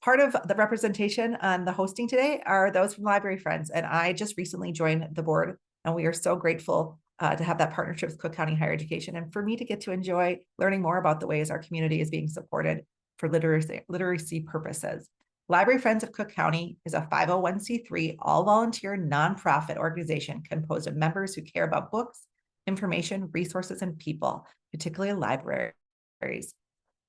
Part of the representation on the hosting today are those from Library Friends, and I just recently joined the board, and we are so grateful to have that partnership with Cook County Higher Education, and for me to get to enjoy learning more about the ways our community is being supported for literacy purposes. Library Friends of Cook County is a 501c3 all-volunteer nonprofit organization composed of members who care about books, information, resources, and people, particularly libraries.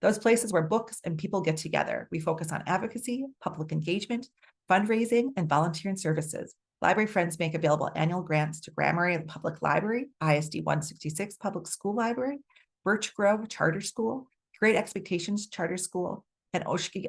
Those places where books and people get together. We focus on advocacy, public engagement, fundraising, and volunteering services. Library Friends make available annual grants to Grand Marais Public Library, ISD 166 Public School Library, Birch Grove Charter School, Great Expectations Charter School, and Oshkosh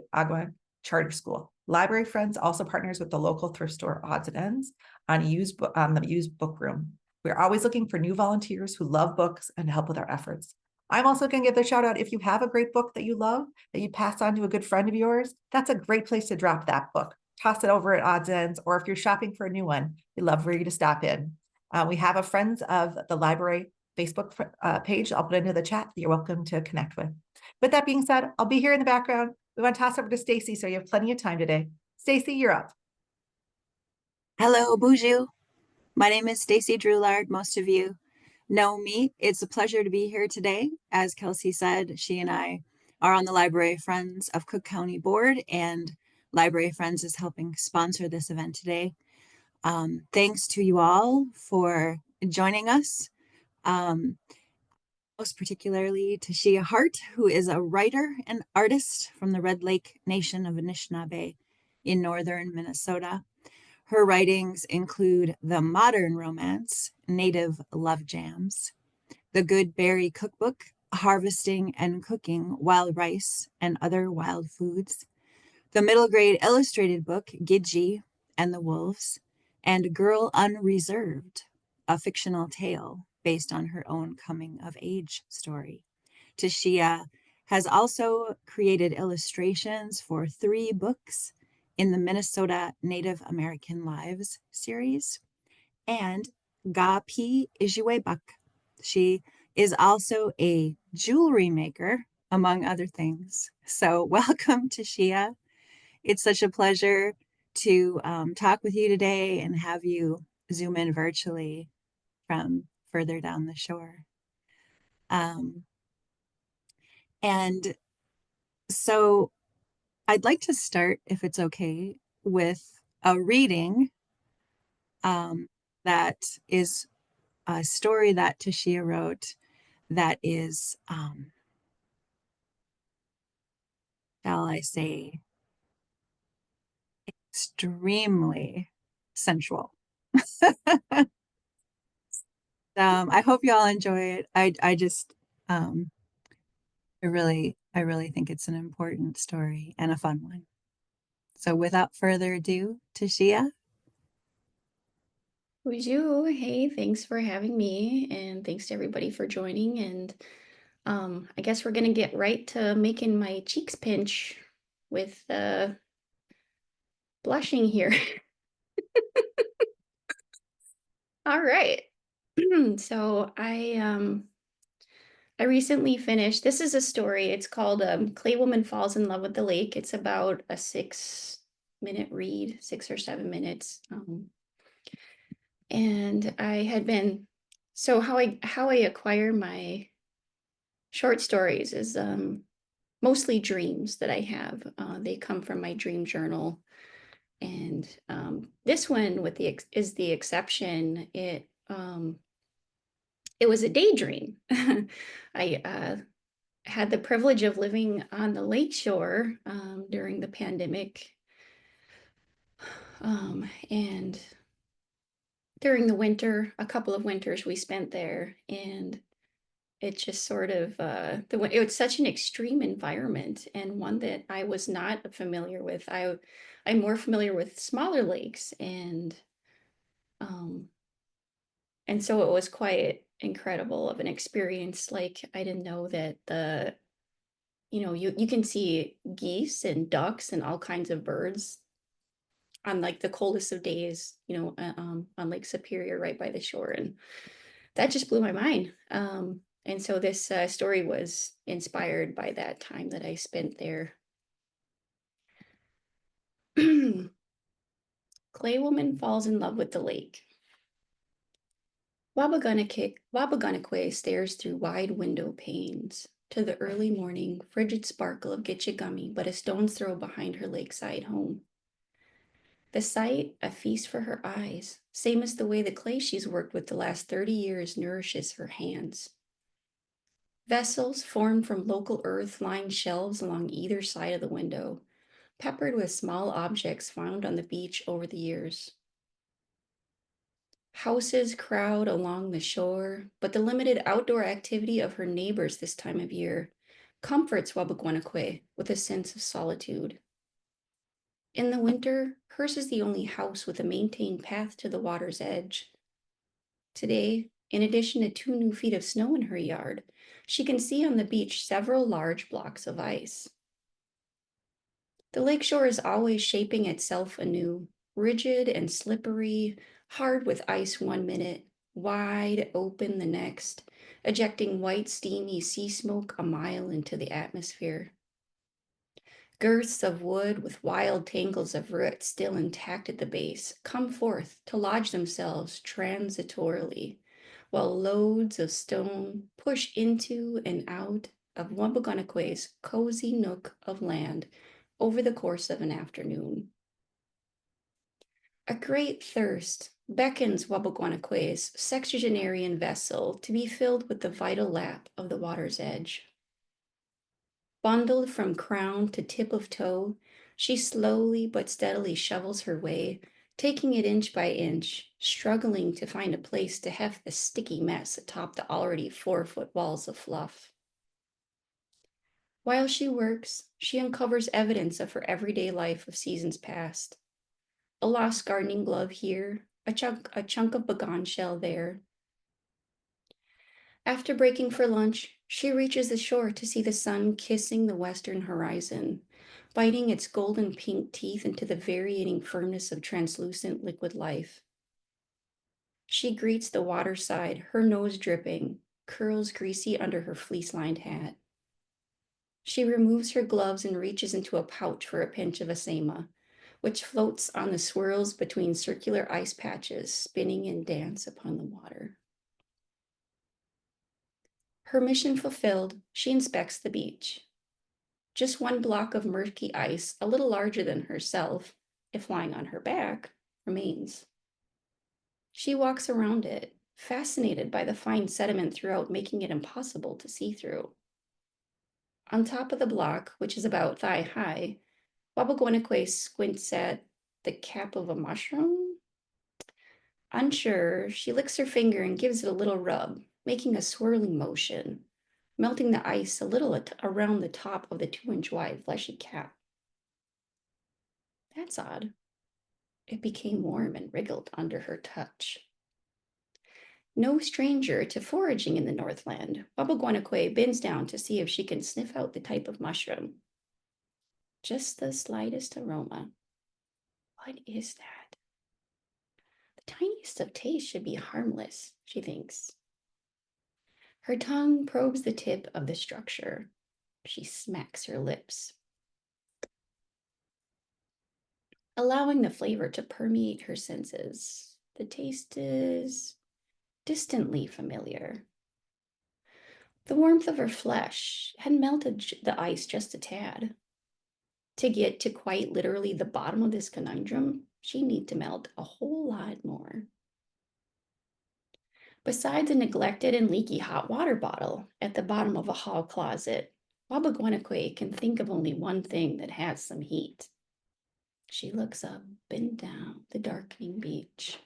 Charter School. Library Friends also partners with the local thrift store Odds and Ends on the used book room. We're always looking for new volunteers who love books and help with our efforts. I'm also going to give the shout out if you have a great book that you love, that you pass on to a good friend of yours, that's a great place to drop that book. Toss it over at Odds Ends, or if you're shopping for a new one, we'd love for you to stop in. We have a Friends of the Library Facebook page. I'll put into the chat that you're welcome to connect with. With that being said, I'll be here in the background. We want to toss over to Stacy, so you have plenty of time today. Stacy, you're up. Hello, Bonjour. My name is Stacy Drulard. Most of you know me. It's a pleasure to be here today. As Kelsey said, she and I are on the Library Friends of Cook County Board, and Library Friends is helping sponsor this event today. Thanks to you all for joining us. Most particularly Tashia Hart, who is a writer and artist from the Red Lake Nation of Anishinaabeg in northern Minnesota. Her writings include the modern romance, Native Love Jams, the Good Berry Cookbook, Harvesting and Cooking Wild Rice and Other Wild Foods, the middle grade illustrated book, Gidgee and the Wolves, and Girl Unreserved, a fictional tale based on her own coming of age story. Tashia has also created illustrations for 3 books in the Minnesota Native American Lives series, and Gapi Ijuebak. She is also a jewelry maker, among other things. So welcome, Tashia. It's such a pleasure to talk with you today and have you Zoom in virtually from further down the shore. And so I'd like to start, if it's okay, with a reading that is a story that Tashia wrote that is, shall I say, extremely sensual. I hope you all enjoy it. I just, I really think it's an important story and a fun one. So without further ado, Tashia. Bonjour. Hey, thanks for having me, and thanks to everybody for joining. And I guess we're gonna get right to making my cheeks pinch with blushing here. All right. So I recently finished. This is a story. It's called Clay Woman Falls in Love with the Lake. It's about a 6-minute read, 6 or 7 minutes. And I had been, so how I acquire my short stories is mostly dreams that I have. They come from my dream journal, and this one is the exception. It was a daydream. I had the privilege of living on the lakeshore during the pandemic, and during the winter, a couple of winters we spent there, and it just sort of it was such an extreme environment, and one that I was not familiar with. I'm more familiar with smaller lakes, and so it was quite incredible of an experience. Like, I didn't know that you can see geese and ducks and all kinds of birds on like the coldest of days, on Lake Superior right by the shore, and that just blew my mind. And so this story was inspired by that time that I spent there. clay woman falls in love with the lake. Wabagunakwe stares through wide window panes to the early morning, frigid sparkle of Gitchigami but a stone's throw behind her lakeside home. The sight, a feast for her eyes, same as the way the clay she's worked with the last 30 years nourishes her hands. Vessels formed from local earth line shelves along either side of the window, peppered with small objects found on the beach over the years. Houses crowd along the shore, but the limited outdoor activity of her neighbors this time of year comforts Wabagunakwe with a sense of solitude. In the winter, hers is the only house with a maintained path to the water's edge. Today, in addition to 2 new feet of snow in her yard, she can see on the beach several large blocks of ice. The lakeshore is always shaping itself anew, rigid and slippery, hard with ice 1 minute, wide open the next, ejecting white steamy sea smoke a mile into the atmosphere. Girths of wood with wild tangles of root still intact at the base come forth to lodge themselves transitorily, while loads of stone push into and out of Wabagunakwe's cozy nook of land over the course of an afternoon. A great thirst beckons Wabagunakwe's sexagenarian vessel to be filled with the vital lap of the water's edge. Bundled from crown to tip of toe, she slowly but steadily shovels her way, taking it inch by inch, struggling to find a place to heft the sticky mess atop the already 4-foot walls of fluff. While she works, she uncovers evidence of her everyday life of seasons past. A lost gardening glove here, a chunk of bagan shell there. After breaking for lunch, she reaches the shore to see the sun kissing the western horizon, biting its golden pink teeth into the varying firmness of translucent liquid life. She greets the waterside, her nose dripping, curls greasy under her fleece-lined hat. She removes her gloves and reaches into a pouch for a pinch of asema, which floats on the swirls between circular ice patches, spinning in dance upon the water. Her mission fulfilled, she inspects the beach. Just 1 block of murky ice, a little larger than herself, if lying on her back, remains. She walks around it, fascinated by the fine sediment throughout, making it impossible to see through. On top of the block, which is about thigh high, Wabagunakwe squints at the cap of a mushroom. Unsure, she licks her finger and gives it a little rub, making a swirling motion, melting the ice a little around the top of the 2-inch wide fleshy cap. That's odd. It became warm and wriggled under her touch. No stranger to foraging in the Northland, Wabagunakwe bends down to see if she can sniff out the type of mushroom. Just the slightest aroma. What is that? The tiniest of taste should be harmless, she thinks. Her tongue probes the tip of the structure. She smacks her lips, allowing the flavor to permeate her senses. The taste is distantly familiar. The warmth of her flesh had melted the ice just a tad. To get to quite literally the bottom of this conundrum, she needs to melt a whole lot more. Besides a neglected and leaky hot water bottle at the bottom of a hall closet, Wabagunakwe can think of only one thing that has some heat. She looks up and down the darkening beach.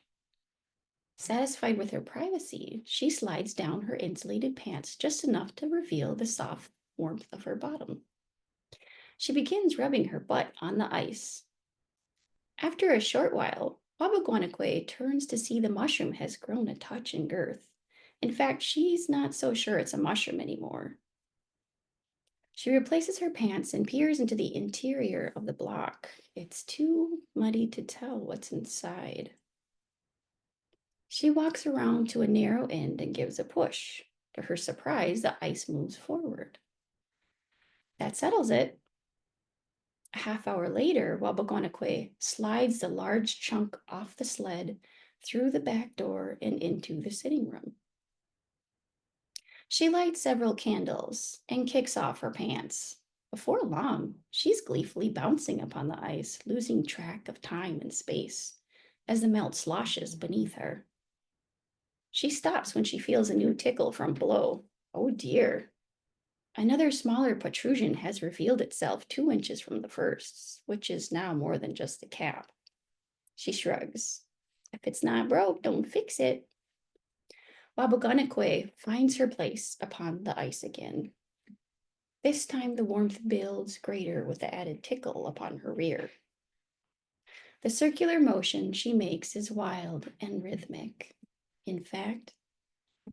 Satisfied with her privacy, she slides down her insulated pants just enough to reveal the soft warmth of her bottom. She begins rubbing her butt on the ice. After a short while, Wabagunakwe turns to see the mushroom has grown a touch in girth. In fact, she's not so sure it's a mushroom anymore. She replaces her pants and peers into the interior of the block. It's too muddy to tell what's inside. She walks around to a narrow end and gives a push. To her surprise, the ice moves forward. That settles it. A half hour later, Wabagonakwe slides the large chunk off the sled through the back door and into the sitting room. She lights several candles and kicks off her pants. Before long, she's gleefully bouncing upon the ice, losing track of time and space as the melt sloshes beneath her. She stops when she feels a new tickle from below. Oh dear. Another smaller protrusion has revealed itself 2 inches from the first, which is now more than just a cap. She shrugs. If it's not broke, don't fix it. Wabagonakwe finds her place upon the ice again. This time the warmth builds greater with the added tickle upon her rear. The circular motion she makes is wild and rhythmic. In fact,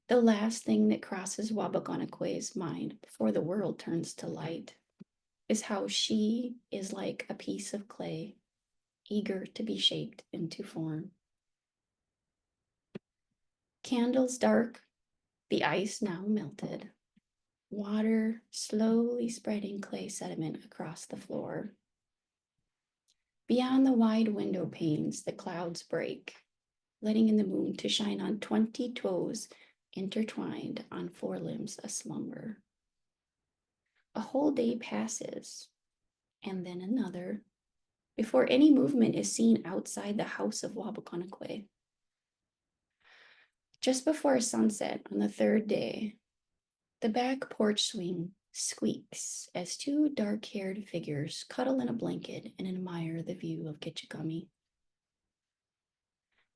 the last thing that crosses Wabagonakwe's mind before the world turns to light is how she is like a piece of clay, eager to be shaped into form. Candles dark, the ice now melted, water slowly spreading clay sediment across the floor. Beyond the wide window panes, the clouds break, letting in the moon to shine on 20 toes intertwined on forelimbs aslumber. A whole day passes, and then another, before any movement is seen outside the house of Wabagonakwe. Just before sunset on the third day, the back porch swing squeaks as two dark-haired figures cuddle in a blanket and admire the view of Gitchigami.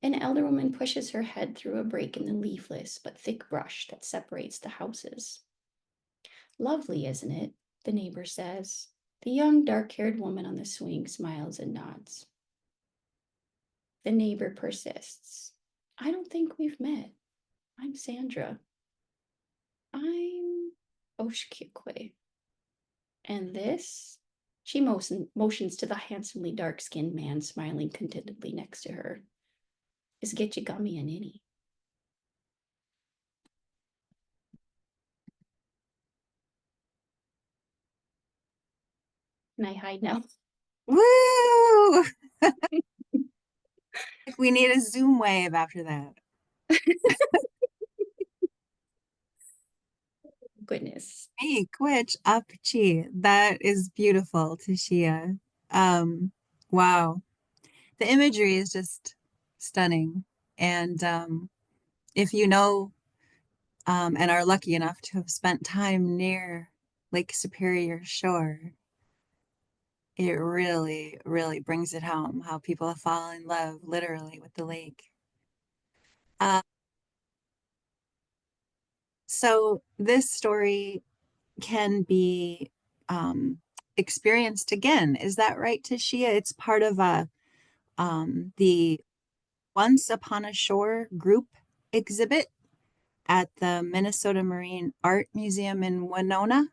An elder woman pushes her head through a break in the leafless but thick brush that separates the houses. Lovely, isn't it? The neighbor says. The young dark-haired woman on the swing smiles and nods. The neighbor persists. I don't think we've met. I'm Sandra. I'm Oshkikwe. And this? She motions to the handsomely dark-skinned man smiling contentedly next to her. Is Gitchigami and Innie. Can I hide now? Woo! We need a Zoom wave after that. Goodness. Hey, Quitch Upchi. That is beautiful, Tashia. Wow. The imagery is just stunning. And if you know and are lucky enough to have spent time near Lake Superior shore, it really, really brings it home how people fall in love literally with the lake. Uh, so this story can be experienced again. Is that right, Tashia? It's part of the Once Upon a Shore group exhibit at the Minnesota Marine Art Museum in Winona.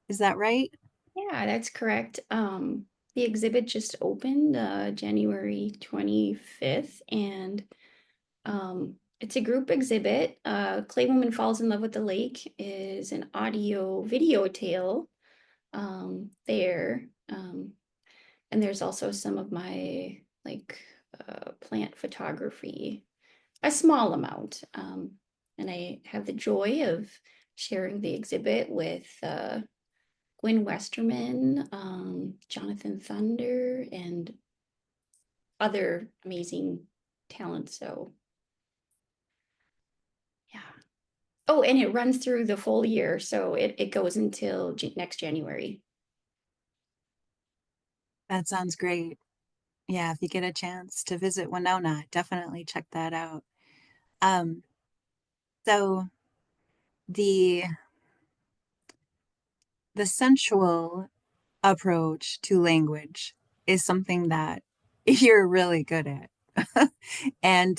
Is that right? Yeah, that's correct. The exhibit just opened January 25th, and it's a group exhibit. Clay Woman Falls in Love with the Lake is an audio video tale there. And there's also some of my plant photography, a small amount. And I have the joy of sharing the exhibit with Gwen Westerman, Jonathan Thunder, and other amazing talent. So yeah. Oh, and it runs through the full year. So it goes until next January. That sounds great. Yeah, if you get a chance to visit Winona, definitely check that out. Um, so the the sensual approach to language is something that you're really good at. And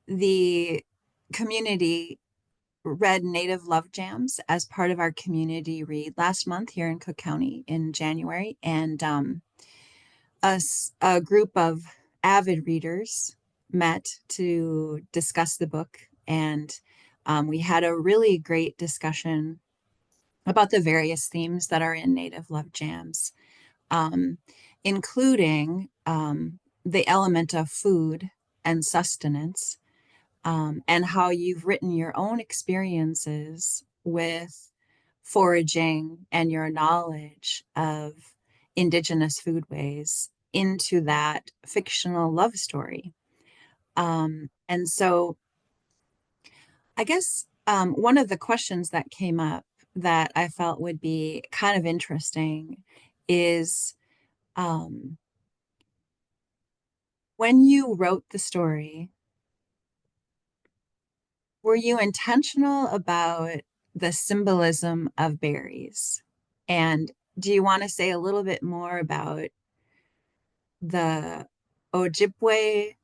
the community read Native Love Jams as part of our community read last month here in Cook County in January. And a group of avid readers met to discuss the book. And we had a really great discussion about the various themes that are in Native Love Jams. um, including the element of food and sustenance, and how you've written your own experiences with foraging and your knowledge of Indigenous foodways into that fictional love story. And so I guess one of the questions that came up that I felt would be kind of interesting is, um, when you wrote the story, were you intentional about the symbolism of berries? And do you want to say a little bit more about the Ojibwe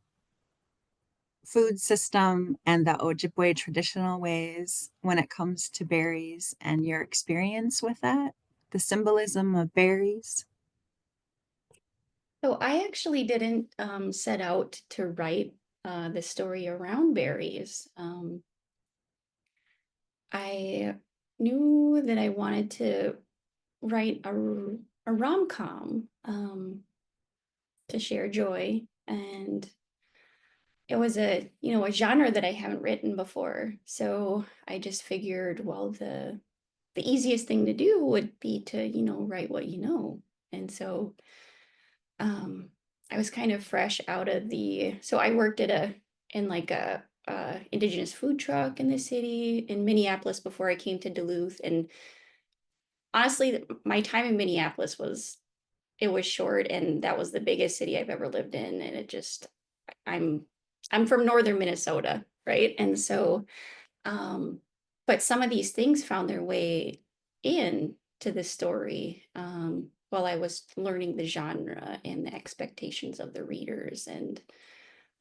food system and the Ojibwe traditional ways when it comes to berries and your experience with that, the symbolism of berries? So I actually didn't set out to write the story around berries. I knew that I wanted to write a rom-com to share joy, and it was a genre that I haven't written before. So I just figured, well, the easiest thing to do would be to, write what you know. And so um I was kind of fresh out of so I worked in like a Indigenous food truck in the city in Minneapolis before I came to Duluth. And honestly, my time in Minneapolis it was short, and that was the biggest city I've ever lived in. And I'm I'm from northern Minnesota, right? And so um but some of these things found their way in to the story while I was learning the genre and the expectations of the readers. And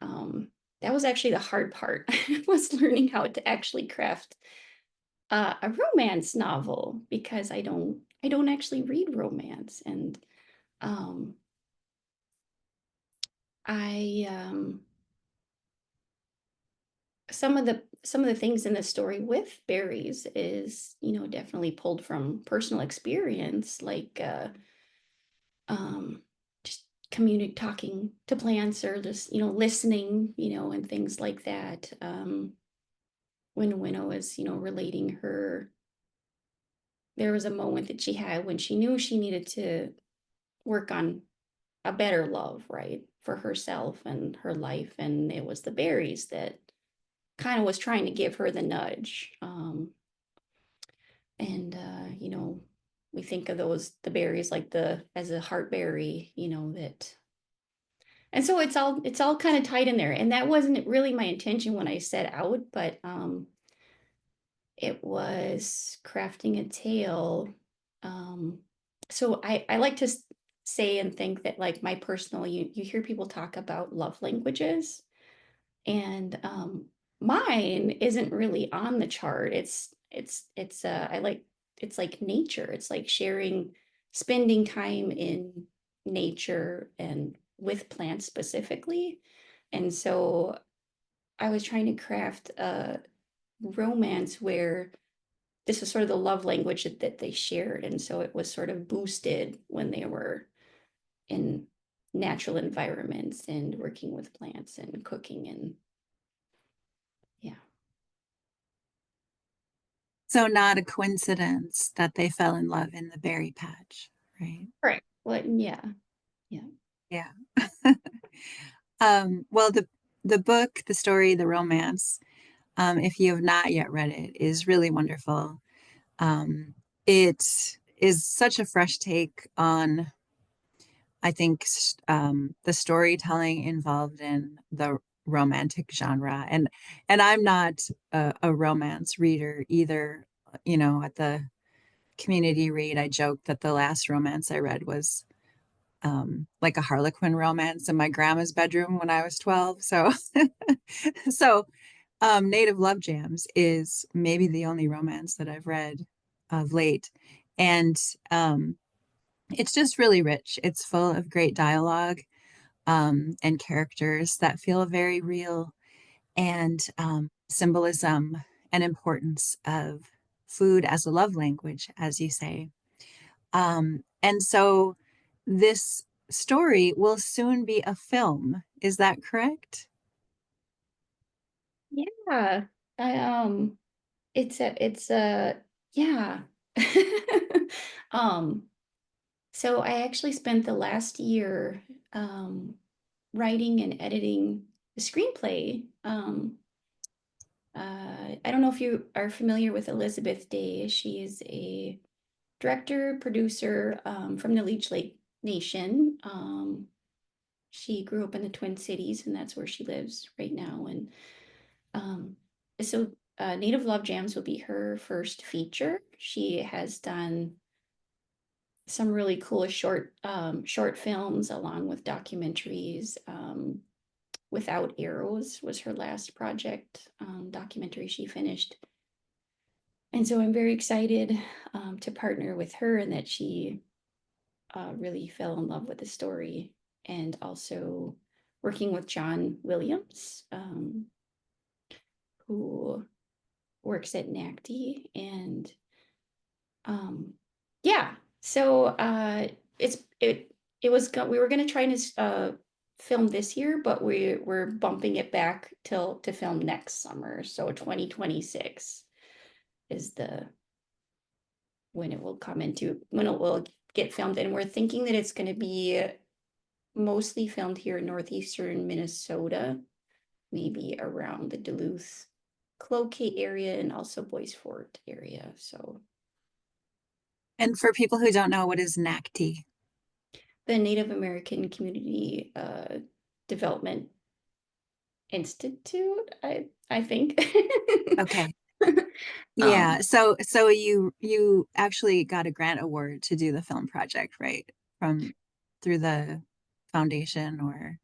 um that was actually the hard part was learning how to actually craft a romance novel, because I don't actually read romance. And um I some of the things in the story with berries is, definitely pulled from personal experience, like um just talking to plants, or just, listening, and things like that. When Winnow is, relating her, there was a moment that she had when she knew she needed to work on a better love, right, for herself and her life. And it was the berries that kind of was trying to give her the nudge. And we think of the berries like as a heartberry, that. And so it's all kind of tied in there. And that wasn't really my intention when I set out, but it was crafting a tale. Um, so I like to say and think that, like, my personal, you hear people talk about love languages, and mine isn't really on the chart. It's like nature. It's like spending time in nature and with plants specifically. And so I was trying to craft a romance where this was sort of the love language that they shared. And so it was sort of boosted when they were in natural environments and working with plants and cooking. And yeah. So not a coincidence that they fell in love in the berry patch, right? Right. Well, yeah. Yeah. Yeah. Well, the book, the story, the romance, if you have not yet read it, is really wonderful. Um, it is such a fresh take on, I think, the storytelling involved in the romantic genre. And I'm not a romance reader either. You know, at the community read, I joked that the last romance I read was like a Harlequin romance in my grandma's bedroom when I was 12. So, so Native Love Jams is maybe the only romance that I've read of late. And it's just really rich. It's full of great dialogue, and characters that feel very real, and symbolism and importance of food as a love language, as you say. And so this story will soon be a film. Is that correct? Yeah. I it's a yeah. Um so I actually spent the last year um writing and editing the screenplay. I don't know if you are familiar with Elizabeth Day. She is a director, producer from the Leech Lake Nation. She grew up in the Twin Cities, and that's where she lives right now. And um, so Native Love Jams will be her first feature. She has done some really cool short films along with documentaries. Without Arrows was her last project documentary she finished. And so I'm very excited to partner with her and that she really fell in love with the story. And also working with John Williams, who works at NACD. And yeah, so it was we were gonna try and film this year, but we're bumping it back to film next summer. So 2026 is the when it will when it will get filmed, and we're thinking that it's going to be mostly filmed here in northeastern Minnesota, maybe around the Duluth Cloquet area and also Bois Forte area. So And for people who don't know, what is NACD? the Native American Community Development Institute, I think. Okay. Um, Yeah. So you actually got a grant award to do the film project, right? From through the foundation, or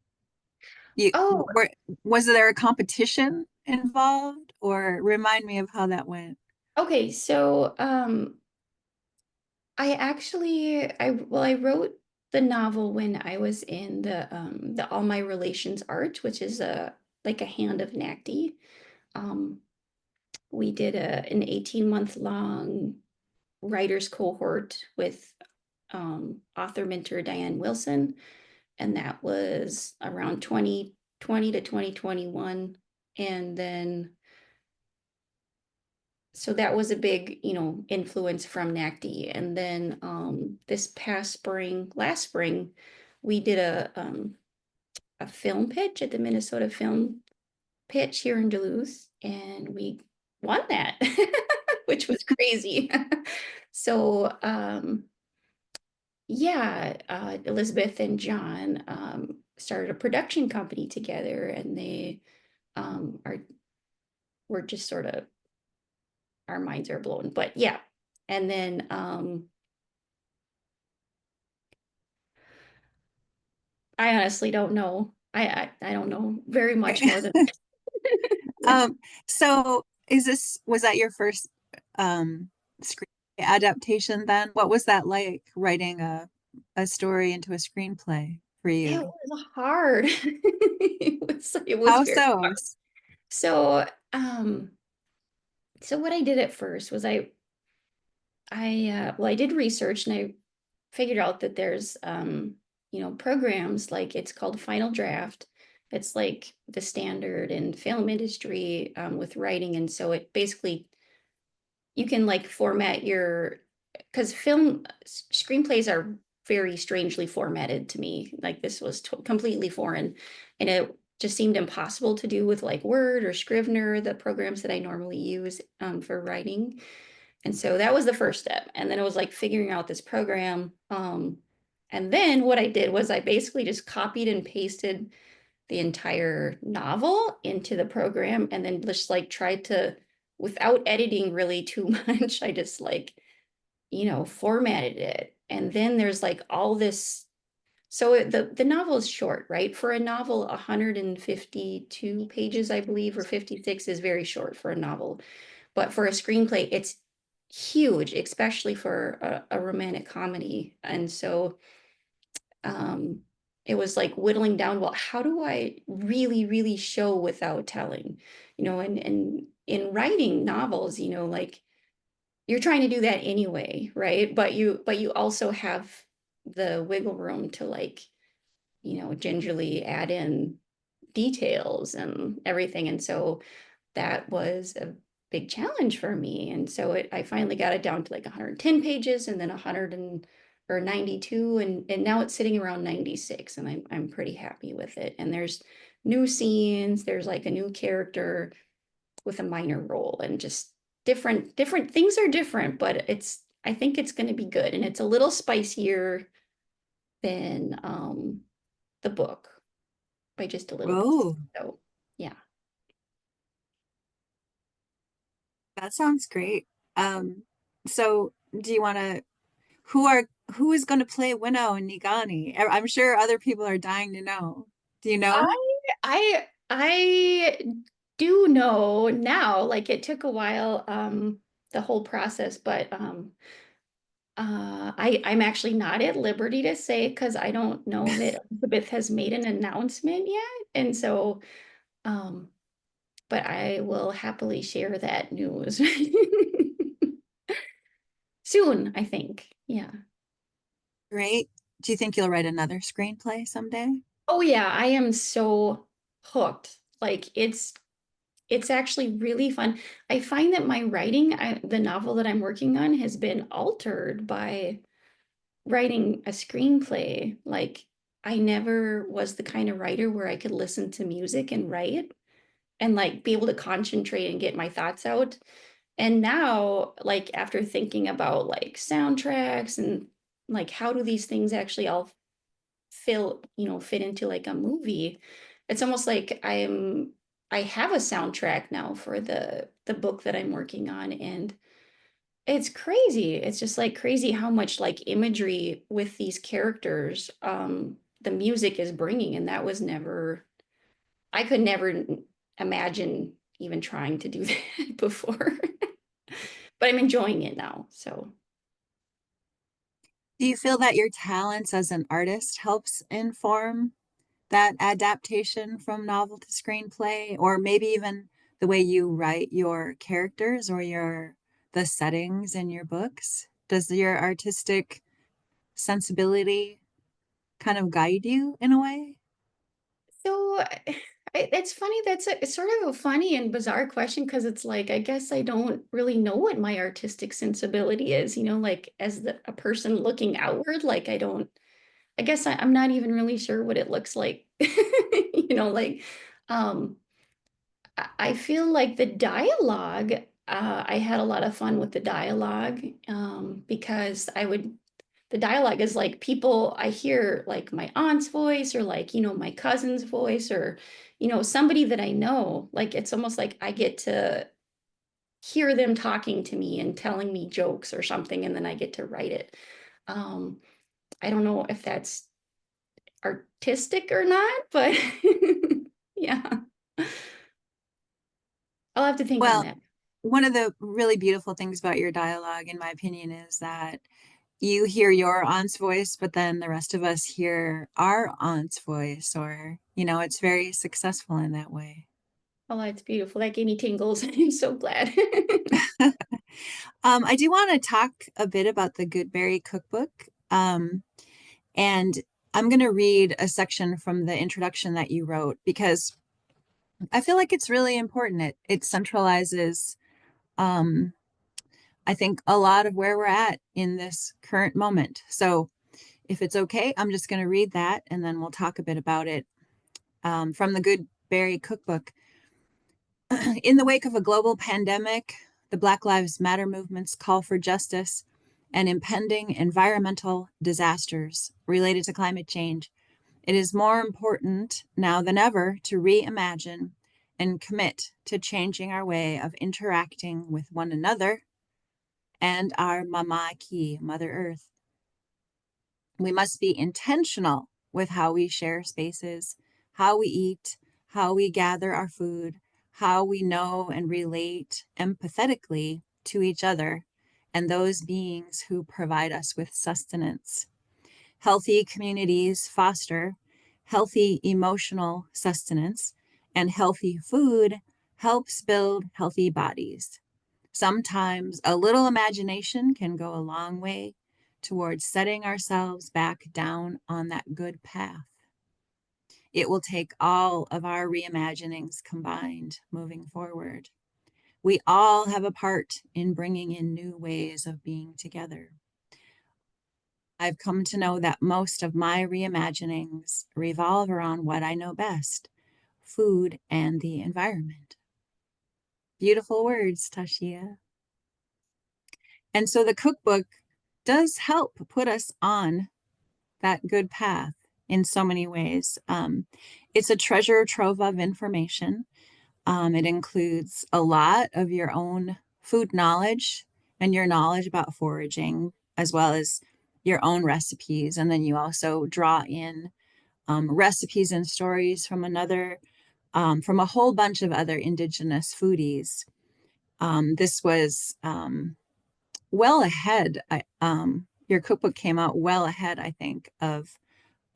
you oh, were was there a competition involved, or remind me of how that went? okay. So I wrote the novel when I was in the All My Relations Art, which is a like a hand of NACD. Um, we did an 18-month long writers cohort with author mentor Diane Wilson, and that was around 2020 to 2021. And then so that was a big, influence from NACD. And then this last spring, we did a film pitch at the Minnesota Film Pitch here in Duluth, and we won that, which was crazy. So yeah, Elizabeth and John started a production company together, and they are we're just sort of our minds are blown. But yeah, and then I honestly don't know. I don't know very much more than Um, so was that your first screen adaptation then? What was that like, writing a story into a screenplay for it you? was hard. It was How very so? so um so what I did at first was I did research, and I figured out that there's programs like it's called Final Draft. It's like the standard in film industry with writing, and so it basically you can like format your because screenplays are very strangely formatted to me. Like this was completely foreign, and it just seemed impossible to do with like Word or Scrivener, the programs that I normally use for writing. And so that was the first step. And then it was like figuring out this program. And then what I did was I basically just copied and pasted the entire novel into the program and then just like tried to, without editing really too much, I just like, formatted it. And then there's like all this. So the novel is short, right? For a novel, 152 pages, I believe, or 56 is very short for a novel. But for a screenplay, it's huge, especially for a romantic comedy. And so it was like whittling down, well, how do I really, really show without telling? And in writing novels, like you're trying to do that anyway, right? But you also have the wiggle room to like, gingerly add in details and everything. And so that was a big challenge for me. And so I finally got it down to like 110 pages and then 100 or 92, and now it's sitting around 96, and I'm pretty happy with it. And there's new scenes, there's like a new character with a minor role, and just different things are different, but I think it's going to be good, and it's a little spicier than the book by just a little bit. Oh, So yeah. that sounds great. So do you want to, who is going to play Winnow and Niigaanii? I'm sure other people are dying to know. Do you know? I do know now, like it took a while, the whole process, but I'm actually not at liberty to say because I don't know that Elizabeth has made an announcement yet. And so um but I will happily share that news soon, I think. Yeah. Great. Do you think you'll write another screenplay someday? Oh yeah, I am so hooked. Like it's actually really fun. I find that my writing, the novel that I'm working on has been altered by writing a screenplay. Like I never was the kind of writer where I could listen to music and write and like be able to concentrate and get my thoughts out. And now, like after thinking about like soundtracks and like how do these things actually all fit into like a movie, it's almost like I have a soundtrack now for the book that I'm working on, and it's crazy. It's just like crazy how much like imagery with these characters the music is bringing, and that was never I could never imagine even trying to do that before. But I'm enjoying it now. So Do you feel that your talents as an artist helps inform that adaptation from novel to screenplay, or maybe even the way you write your characters or the settings in your books? Does your artistic sensibility kind of guide you in a way? So it's funny. It's sort of a funny and bizarre question because it's like I guess I don't really know what my artistic sensibility is. Like as a person looking outward, like I don't. I guess I'm not even really sure what it looks like. Like um, I feel like the dialogue. I had a lot of fun with the dialogue because the dialogue is like people I hear like my aunt's voice or like, my cousin's voice or, somebody that I know. Like it's almost like I get to hear them talking to me and telling me jokes or something, and then I get to write it. Um, I don't know if that's artistic or not, but yeah, I'll have to think on Well, that. one of the really beautiful things about your dialogue, in my opinion, is that you hear your aunt's voice, but then the rest of us hear our aunt's voice, or, it's very successful in that way. Oh, that's beautiful. That gave me tingles. I'm so glad. I do want to talk a bit about the Good Berry Cookbook. And I'm going to read a section from the introduction that you wrote because I feel like it's really important. It centralizes, um, I think, a lot of where we're at in this current moment. So if it's okay, I'm just going to read that and then we'll talk a bit about it from the Good Berry Cookbook. In the wake of a global pandemic, the Black Lives Matter movement's call for justice, and impending environmental disasters related to climate change, it is more important now than ever to reimagine and commit to changing our way of interacting with one another and our Mama Ki, Mother Earth. We must be intentional with how we share spaces, how we eat, how we gather our food, how we know and relate empathetically to each other and those beings who provide us with sustenance. Healthy communities foster healthy emotional sustenance, and healthy food helps build healthy bodies. Sometimes a little imagination can go a long way towards setting ourselves back down on that good path. It will take all of our reimaginings combined moving forward. We all have a part in bringing in new ways of being together. I've come to know that most of my reimaginings revolve around what I know best: food and the environment. Beautiful words, Tashia. And so the cookbook does help put us on that good path in so many ways. It's a treasure trove of information. It includes a lot of your own food knowledge and your knowledge about foraging, as well as your own recipes. And then you also draw in recipes and stories from from a whole bunch of other Indigenous foodies. This was well ahead. Your cookbook came out well ahead, I think, of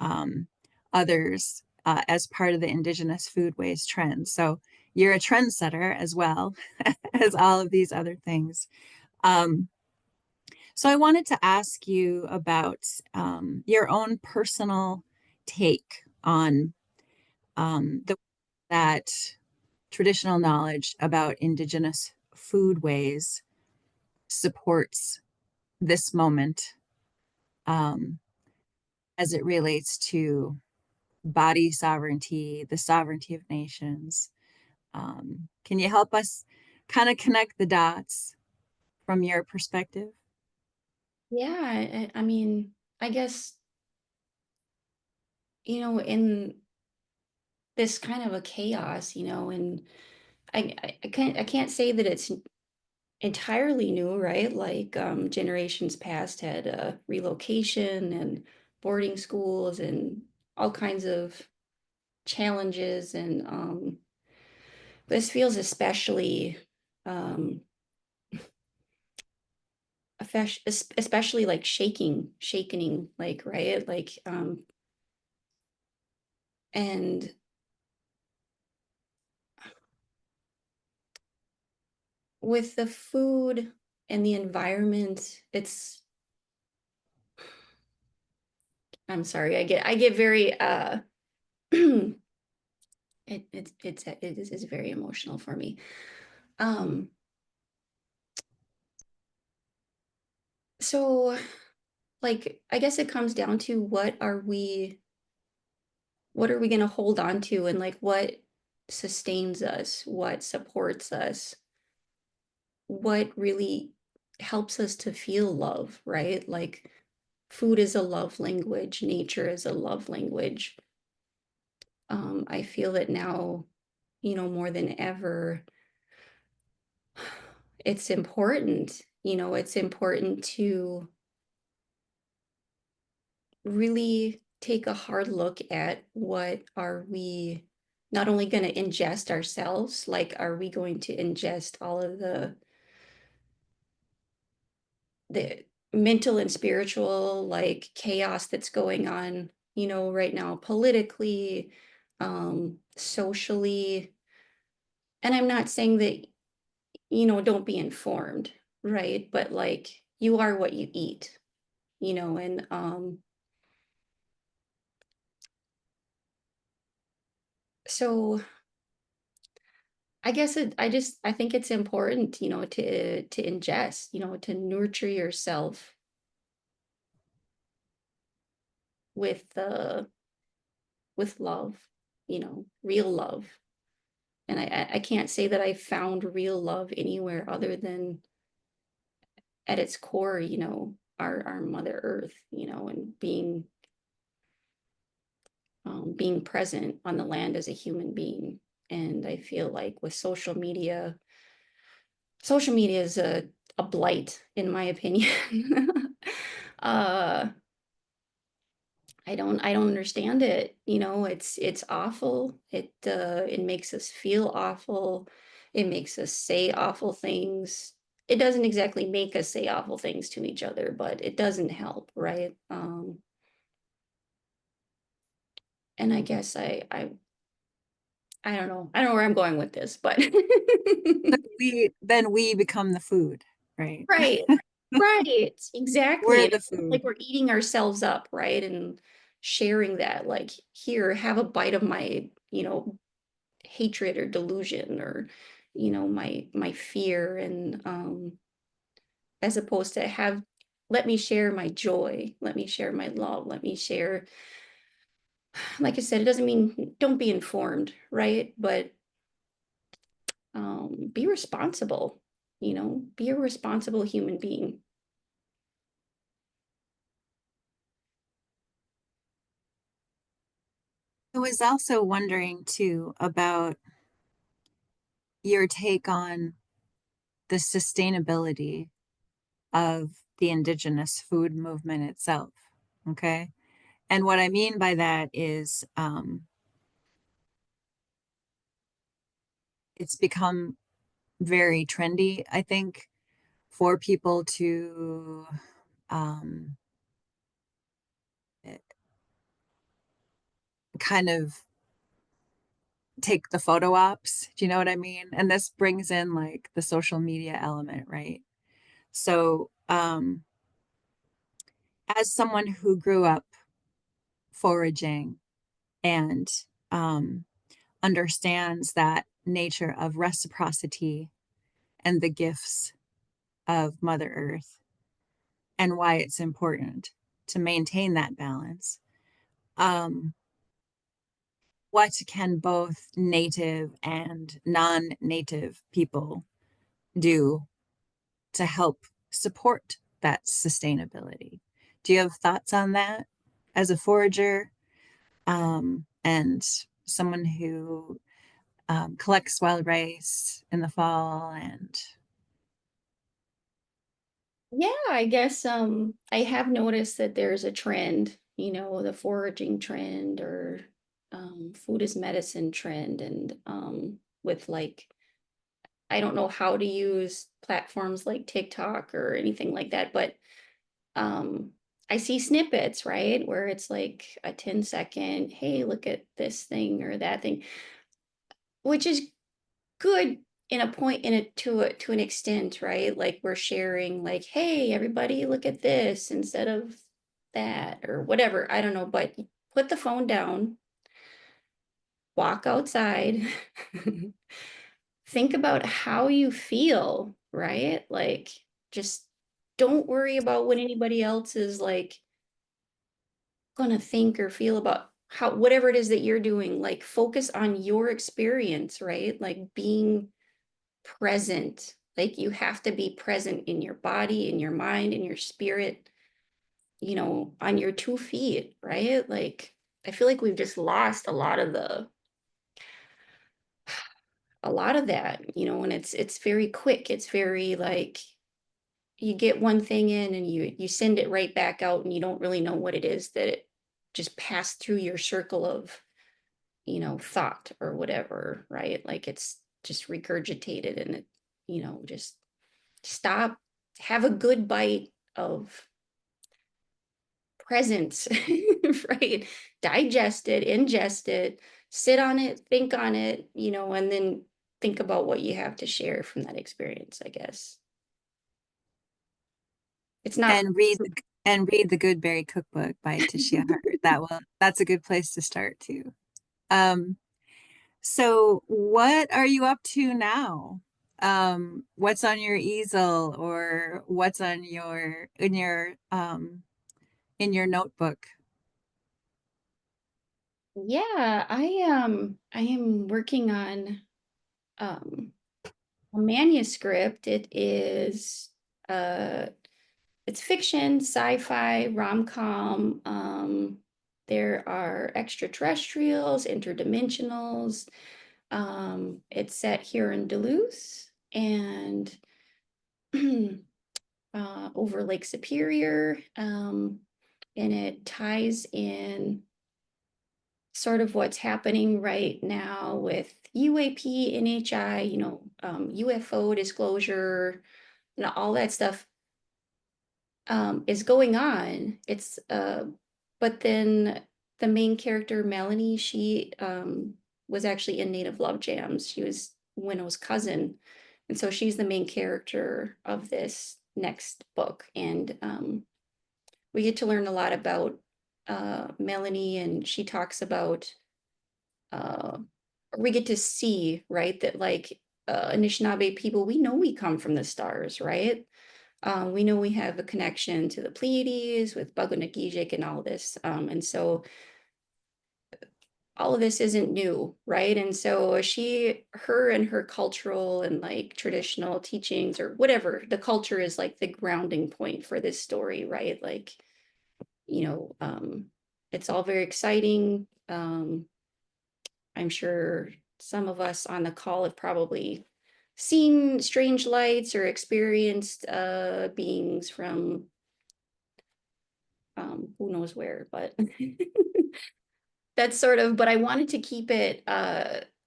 um, others as part of the Indigenous foodways trend. So you're a trendsetter as well as all of these other things. So I wanted to ask you about your own personal take on that traditional knowledge about Indigenous foodways supports this moment um, as it relates to body sovereignty, the sovereignty of nations. Can you help us kind of connect the dots from your perspective? Yeah, I mean, I guess, in this kind of a chaos, and I can't say that it's entirely new, right? Like generations past had relocation and boarding schools and all kinds of challenges, and this feels especially um especially like shakening, like, right, like and with the food and the environment, I'm sorry, I get very it is very emotional for me. um so, like, I guess it comes down to what are we going to hold on to, and like what sustains us, what supports us, what really helps us to feel love, right? Like, food is a love language, nature is a love language. I feel that now, more than ever, it's important to really take a hard look at what are we not only going to ingest ourselves, like, are we going to ingest all of the mental and spiritual, like, chaos that's going on, right now, politically, socially. And I'm not saying that, don't be informed, right? But, like, you are what you eat, and so I think it's important, to ingest, to nurture yourself with with love, real love. And I can't say that I found real love anywhere other than at its core, our Mother Earth, and being present on the land as a human being. And I feel like with social media is a blight, in my opinion. uh I don't understand it. It's awful. It makes us feel awful. It makes us say awful things. It doesn't exactly make us say awful things to each other, but it doesn't help, right? And I guess I don't know. I don't know where I'm going with this, but Then we become the food, right? right. Right, exactly. We're And the it's not like food. we're eating ourselves up, right? And sharing that, like, here, have a bite of my, hatred or delusion or, my fear. And as opposed to let me share my joy, let me share my love, let me share, like I said, it doesn't mean don't be informed, right? But be responsible, be a responsible human being. I was also wondering too about your take on the sustainability of the indigenous food movement itself. Okay. And what I mean by that is it's become very trendy, I think, for people to um, eh, kind of take the photo ops. Do you know what I mean? And this brings in like the social media element, right? So, as someone who grew up foraging and um, understands that nature of reciprocity and the gifts of Mother Earth and why it's important to maintain that balance. Um, what can both native and non native people do to help support that sustainability? Do you have thoughts on that as a forager and someone who collects wild rice in the fall and Yeah, I guess I have noticed that there's a trend, the foraging trend or food is medicine trend. And with like, I don't know how to use platforms like TikTok or anything like that, but um I see snippets, right? Where it's like a 10-second, hey, look at this thing or that thing, which is good in a point in it to an extent, right? Like we're sharing like, hey, everybody look at this instead of that or whatever. I don't know, but put the phone down, walk outside, think about how you feel, right? Like just don't worry about what anybody else is like gonna think or feel about how whatever it is that you're doing. Like focus on your experience, right? Like being present. Like you have to be present in your body, in your mind, in your spirit, on your 2 feet, right? Like I feel like we've just lost a lot of that, and it's very quick. It's very like you get one thing in and you send it right back out and you don't really know what it is that it just passed through your circle of, thought or whatever, right? Like it's just regurgitated and it, just stop, have a good bite of presence, right? Digest it, ingest it, sit on it, think on it, and then think about what you have to share from that experience, I guess. It's not, and read the Good Berry Cookbook by Tashia Hart. That's a good place to start too. Um, so what are you up to now? What's on your easel or what's on in your notebook? yeah, I am working on um a manuscript. Uh it's fiction, sci-fi, rom-com. There are extraterrestrials, interdimensionals. It's set here in Duluth and over Lake Superior. And it ties in sort of what's happening right now with UAP, NHI, UFO disclosure, and all that stuff is going on. But then the main character, Melanie, she was actually in Native Love Jams. She was Winnow's cousin. And so she's the main character of this next book. And we get to learn a lot about Melanie, and she talks about we get to see, right, that like Anishinaabe people, we know we come from the stars, right? We know we have a connection to the Pleiades with Bagunagijik and all this. And so all of this isn't new, right? And so her and her cultural and like traditional teachings or whatever, the culture is like the grounding point for this story, right? Like, it's all very exciting. I'm sure some of us on the call have probably seen strange lights or experienced beings from who knows where, but that's sort of, but I wanted to keep it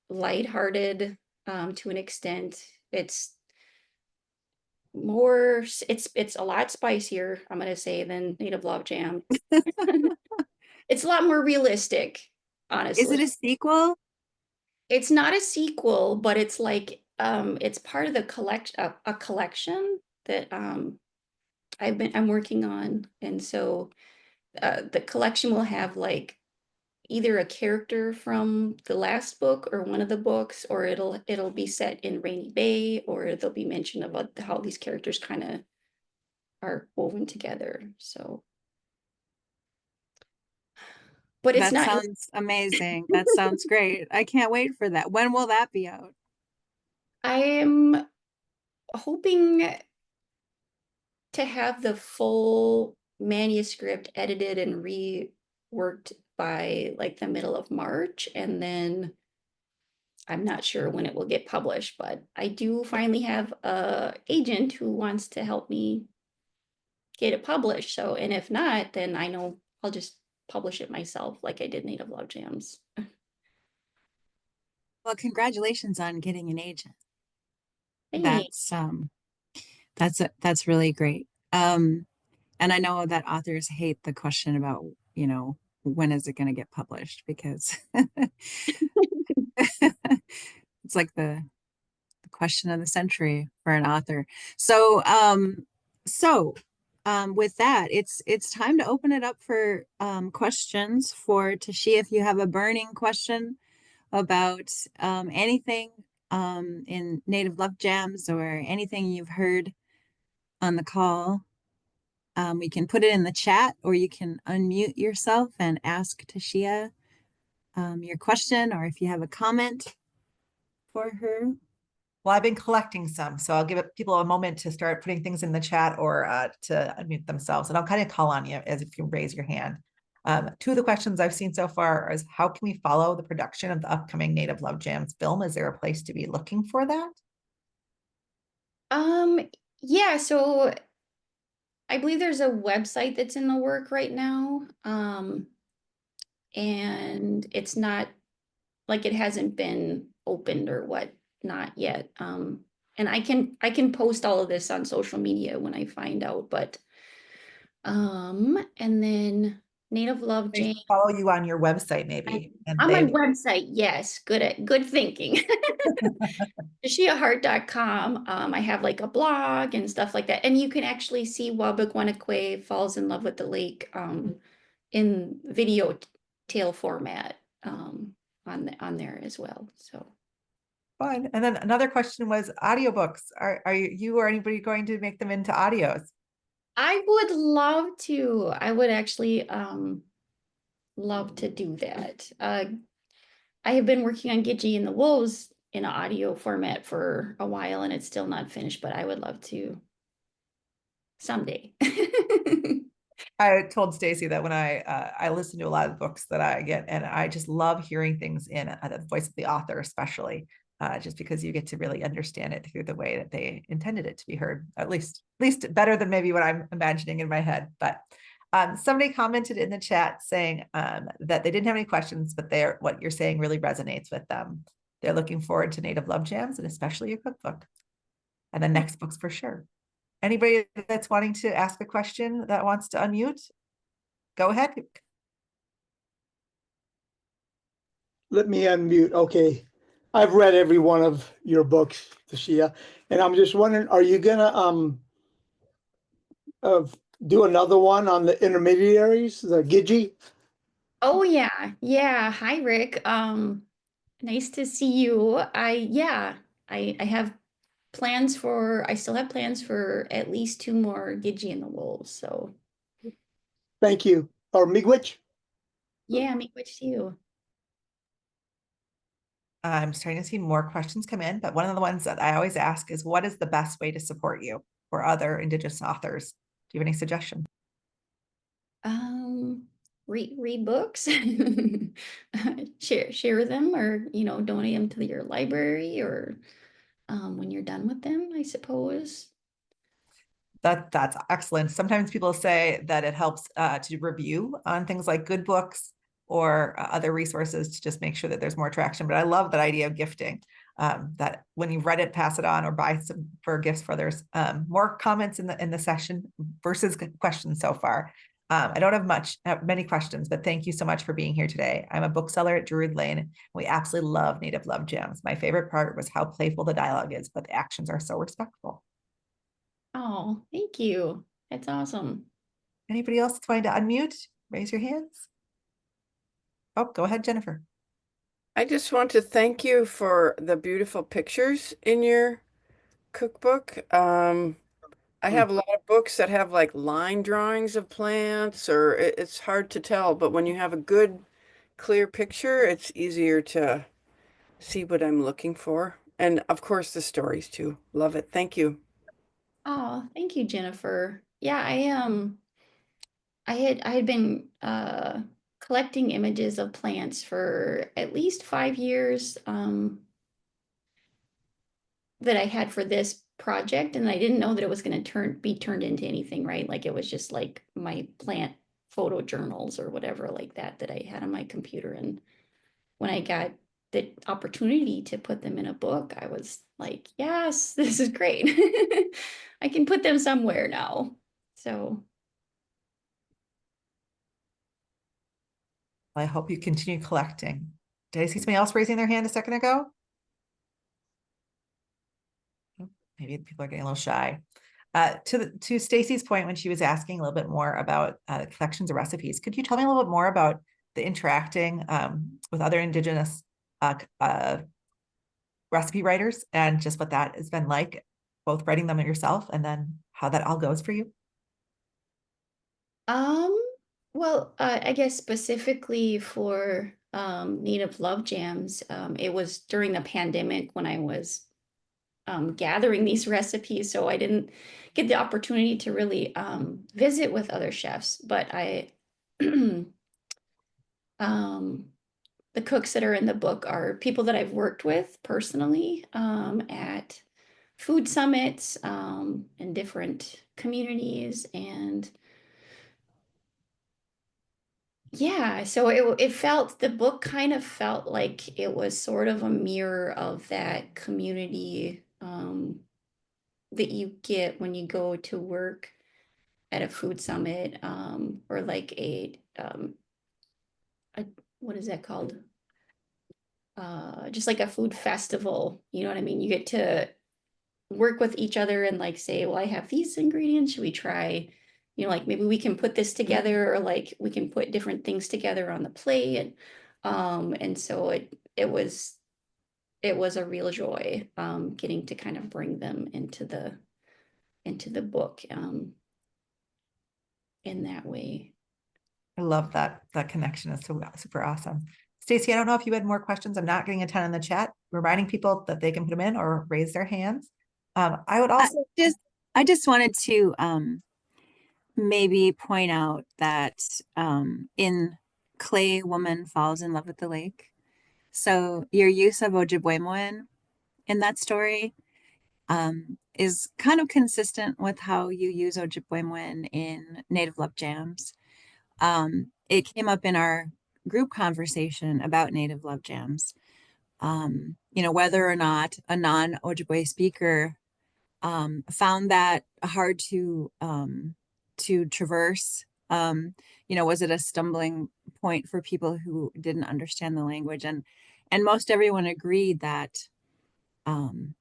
lighthearted to an extent. It's more, it's a lot spicier, I'm gonna say, than Native Love Jam. It's a lot more realistic, Is it honestly. a sequel? It's not a sequel, but it's like it's part of the collection, a collection that I'm working on. And so the collection will have like either a character from the last book or one of the books, or it'll be set in Rainy Bay, or there'll be mention of how these characters kind of are woven together. So, but it's That not. sounds amazing. That sounds great. I can't wait for that. When will that be out? I am hoping to have the full manuscript edited and reworked by like the middle of March, and then I'm not sure when it will get published, but I do finally have a agent who wants to help me get it published. So, and if not, then I know I'll just publish it myself like I did Native Love Jams. Well, congratulations on getting an agent. Hey, That's really great. And I know that authors hate the question about, when is it going to get published, because it's like the question of the century for an author. So, with that, it's time to open it up for questions for Tashia. If you have a burning question about anything in Native Love Jams or anything you've heard on the call, we can put it in the chat, or you can unmute yourself and ask Tashia your question, or if you have a comment for her. Well, I've been collecting some, so I'll give people a moment to start putting things in the chat or to unmute themselves, and I'll kind of call on you as if you raise your hand. Two of the questions I've seen so far is, how can we follow the production of the upcoming Native Love Jams film? Is there a place to be looking for that? um, yeah, so I believe there's a website that's in the work right now. And it's not like it hasn't been opened or what not yet. And I can post all of this on social media when I find out, but and then Native Love They Jam. should follow you on your website, maybe, and On my they. website, yes, good thinking. TashiaHart.com. I have like a blog and stuff like that. And you can actually see Wabakwanakwe falls in love with the lake in video tail format on there as well. So Fun. And then another question was audiobooks. Are you or anybody going to make them into audios? I would love to. I would actually love to do that. I have been working on Gidgee and the Wolves in an audio format for a while, and it's still not finished, but I would love to someday. I told Stacy that when I listen to a lot of books that I get, and I just love hearing things in the voice of the author, especially just because you get to really understand it through the way that they intended it to be heard, at least better than maybe what I'm imagining in my head. But somebody commented in the chat saying that they didn't have any questions, but what you're saying really resonates with them. They're looking forward to Native Love Jams and especially your cookbook, and the next books for sure. Anybody that's wanting to ask a question that wants to unmute, go ahead. Let me unmute. Okay. I've read every one of your books, Tashia, and I'm just wondering, are you gonna do another one on the intermediaries, the Gidgee. Oh yeah. Yeah. Hi, Rick. Nice to see you. I have I still have plans for at least 2 more Gidgee and the Wolves. So Thank you. Or Miigwech. yeah, make which to you. I'm starting to see more questions come in, but one of the ones that I always ask is, what is the best way to support you or other Indigenous authors? Do you have any suggestions? Um, read books, share them, or donate them to your library, or when you're done with them, I suppose. That's excellent. Sometimes people say that it helps to review on things like good books or other resources to just make sure that there's more traction. But I love that idea of gifting, that when you read it, pass it on or buy some for gifts for others. More comments in the session versus questions so far. I don't have many questions, but thank you so much for being here today. I'm a bookseller at Druid Lane. We absolutely love Native Love Jams. My favorite part was how playful the dialogue is, but the actions are so respectful. Oh, thank you. That's awesome. Anybody else that's wanting to unmute? Raise your hands. Oh, go ahead, Jennifer. I just want to thank you for the beautiful pictures in your cookbook. I have a lot of books that have like line drawings of plants, or it's hard to tell, but when you have a good, clear picture, it's easier to see what I'm looking for. And of course, the stories too. Love it. Thank you. Oh, thank you, Jennifer. Yeah, I had been collecting images of plants for at least 5 years. That I had for this project, and I didn't know that it was going to be turned into anything, right? Like it was just like my plant photo journals or whatever like that I had on my computer. And when I got the opportunity to put them in a book, I was like, yes, this is great. I can put them somewhere now. So I hope you continue collecting. Did I see somebody else raising their hand a second ago? Maybe people are getting a little shy. To Stacy's point, when she was asking a little bit more about collections of recipes, could you tell me a little bit more about the interacting with other Indigenous recipe writers and just what that has been like, both writing them yourself and then how that all goes for you? Um, well, I guess specifically for Native Love Jams, it was during the pandemic when I was gathering these recipes, so I didn't get the opportunity to really visit with other chefs, but I the cooks that are in the book are people that I've worked with personally at food summits in different communities. And yeah, so it felt, the book kind of felt like it was sort of a mirror of that community that you get when you go to work at a food summit or like a what is that called? Just like a food festival, you know what I mean? You get to work with each other and like say, well, I have these ingredients. Should we try, like maybe we can put this together, or like we can put different things together on the plate. And so it was a real joy getting to kind of bring them into the book in that way. I love that connection is so super awesome. Stacy, I don't know if you had more questions. I'm not getting a ton in the chat, reminding people that they can put them in or raise their hands. I would also I just wanted to maybe point out that in Clay Woman Falls in Love with the Lake, so your use of Ojibwe in that story is kind of consistent with how you use Ojibwe in Native Love Jams. It came up in our group conversation about Native Love Jams. Whether or not a non-Ojibwe speaker found that hard to traverse. Was it a stumbling point for people who didn't understand the language? And most everyone agreed that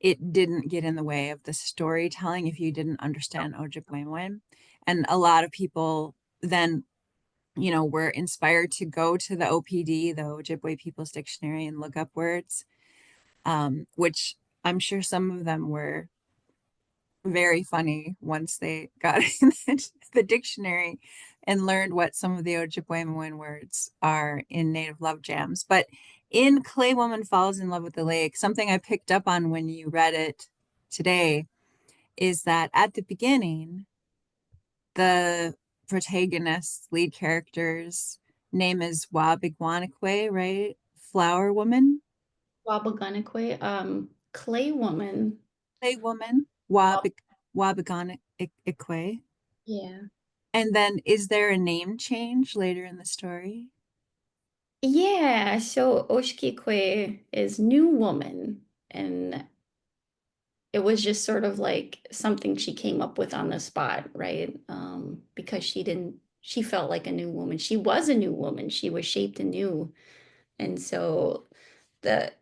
it didn't get in the way of the storytelling if you didn't understand Ojibwe. And a lot of people then, were inspired to go to the OPD, the Ojibwe People's Dictionary, and look up words, which I'm sure some of them were very funny once they got in the dictionary and learned what some of the Ojibwe words are in Native Love Jams. But in Clay Woman Falls in Love with the Lake, something I picked up on when you read it today is that at the beginning, the protagonist's lead character's name is Wabigwanakwe, right? Flower Woman? Wabagunakwe, Clay Woman. Clay Woman, Wabigonakwe. Yeah. And then is there a name change later in the story? Yeah, so Oshikikwe is new woman, and it was just sort of like something she came up with on the spot, right? Because she felt like a new woman. She was a new woman. She was shaped anew. And so the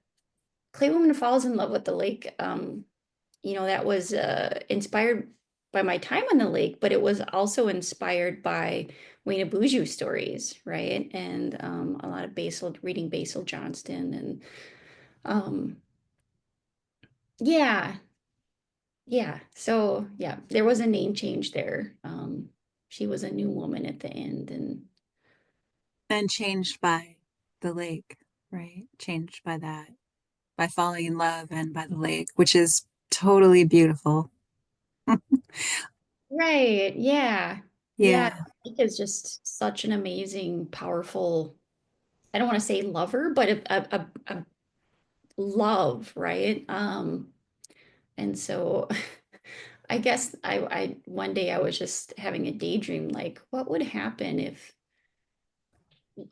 Clay Woman falls in love with the lake. That was inspired by my time on the lake, but it was also inspired by Winnow stories, right? And a lot of reading Basil Johnston, and yeah, yeah. So yeah, there was a name change there. She was a new woman at the end, And changed by the lake, right? Changed by that, by falling in love and by the lake, which is totally beautiful. right, yeah, yeah. Yeah. Lake is just such an amazing, powerful. I don't want to say lover, but a love, right? And so I guess I one day I was just having a daydream, like, what would happen if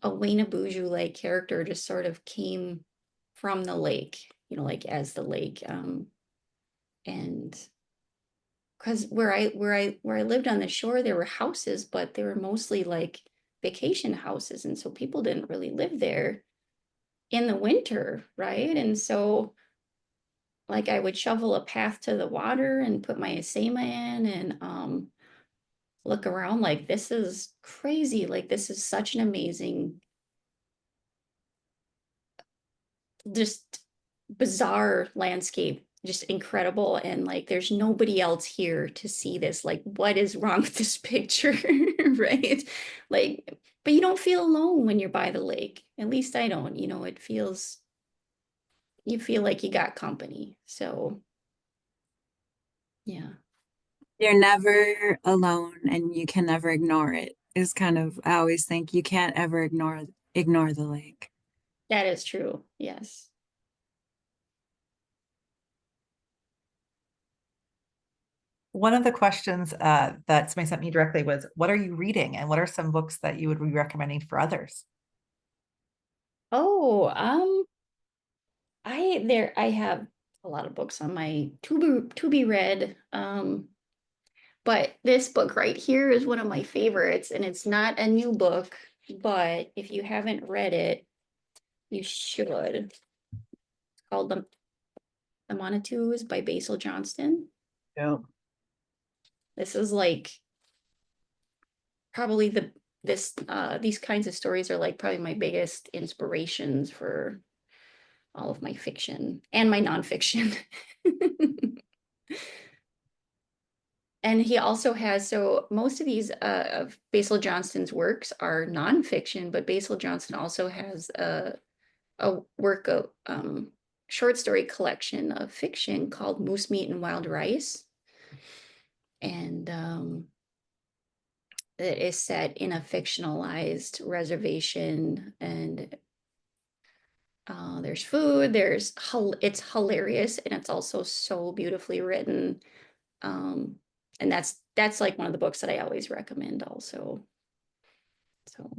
a Wayna Boozhoo like character just sort of came from the lake, like as the lake. And because where I lived on the shore, there were houses, but they were mostly like vacation houses. And so people didn't really live there in the winter, right? And so like I would shovel a path to the water and put my asema in, and look around like, this is crazy. Like, this is such an amazing, just bizarre landscape, just incredible. And like, there's nobody else here to see this. Like, what is wrong with this picture? Right? Like, but you don't feel alone when you're by the lake. At least I don't, you feel like you got company. So yeah. You're never alone and you can never ignore it is kind of, I always think you can't ever ignore the lake. That is true. Yes. One of the questions that somebody sent me directly was, what are you reading? And what are some books that you would be recommending for others? Oh, I have a lot of books on my to be read. But this book right here is one of my favorites, and it's not a new book, but if you haven't read it, you should. It's called The Manitous by Basil Johnston. Yeah. This is like probably these kinds of stories are like probably my biggest inspirations for all of my fiction and my nonfiction. And he also has, so most of these of Basil Johnston's works are nonfiction, but Basil Johnston also has a work of short story collection of fiction called Moose Meat and Wild Rice. And it is set in a fictionalized reservation, and there's food, it's hilarious, and it's also so beautifully written. And that's like one of the books that I always recommend also. So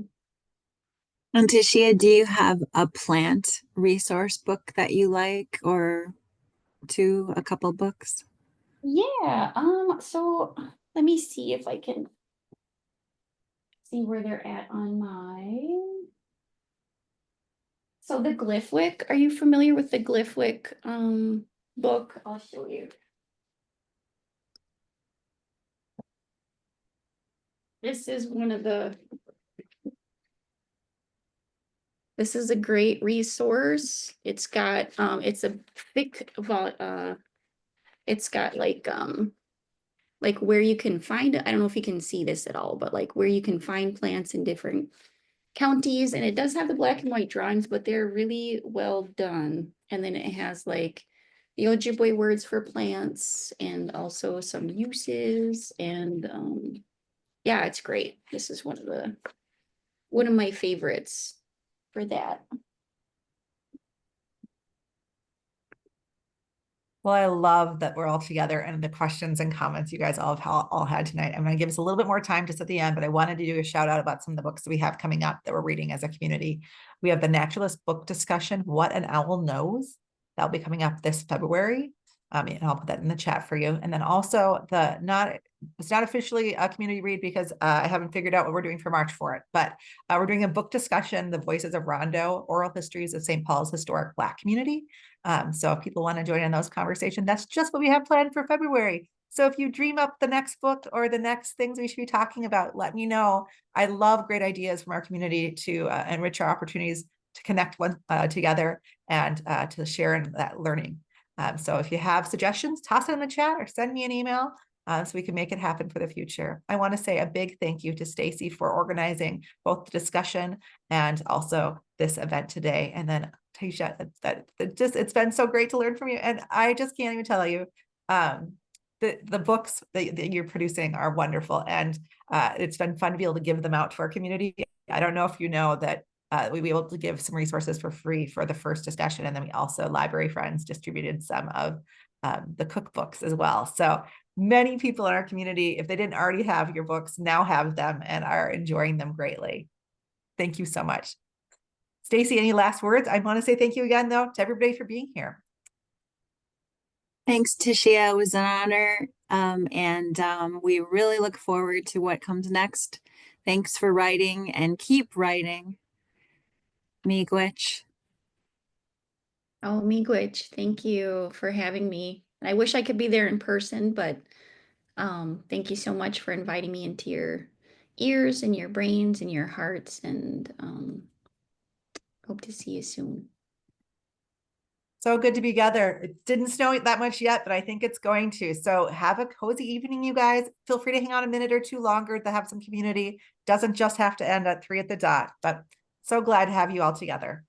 And Tashia, do you have a plant resource book that you like, or a couple books? yeah, so let me see if I can see where they're at on so the Glyphwick, are you familiar with the Glyphwick book? I'll show you. This is one of the, this is a great resource. It's got, it's a thick, it's got like where you can find it. I don't know if you can see this at all, but like where you can find plants in different counties. And it does have the black and white drawings, but they're really well done. And then it has like the Ojibwe words for plants and also some uses. And yeah, it's great. This is one of my favorites for that. Well, I love that we're all together and the questions and comments you guys all had tonight. I'm going to give us a little bit more time just at the end, but I wanted to do a shout out about some of the books that we have coming up that we're reading as a community. We have the Naturalist book discussion, What an Owl Knows. That'll be coming up this February. And I'll put that in the chat for you. And then also it's not officially a community read because I haven't figured out what we're doing for March for it, but we're doing a book discussion, The Voices of Rondo, Oral Histories of St. Paul's Historic Black Community. So if people want to join in those conversations, that's just what we have planned for February. So if you dream up the next book or the next things we should be talking about, let me know. I love great ideas from our community to enrich our opportunities to connect together and to share in that learning. So if you have suggestions, toss it in the chat or send me an email so we can make it happen for the future. I want to say a big thank you to Stacy for organizing both the discussion and also this event today. And then Tashia, it's been so great to learn from you. And I just can't even tell you, the books that you're producing are wonderful. And it's been fun to be able to give them out to our community. I don't know if you know that we'll be able to give some resources for free for the first discussion. And then we also, library friends, distributed some of the cookbooks as well. So many people in our community, if they didn't already have your books, now have them and are enjoying them greatly. Thank you so much. Stacy, any last words? I want to say thank you again, though, to everybody for being here. Thanks, Tashia. It was an honor. We really look forward to what comes next. Thanks for writing and keep writing. Miigwech. Oh, miigwech, thank you for having me. I wish I could be there in person, but thank you so much for inviting me into your ears and your brains and your hearts, and hope to see you soon. So good to be together. It didn't snow that much yet, but I think it's going to. So have a cozy evening, you guys. Feel free to hang out a minute or two longer to have some community. Doesn't just have to end at 3 at the dot, but so glad to have you all together.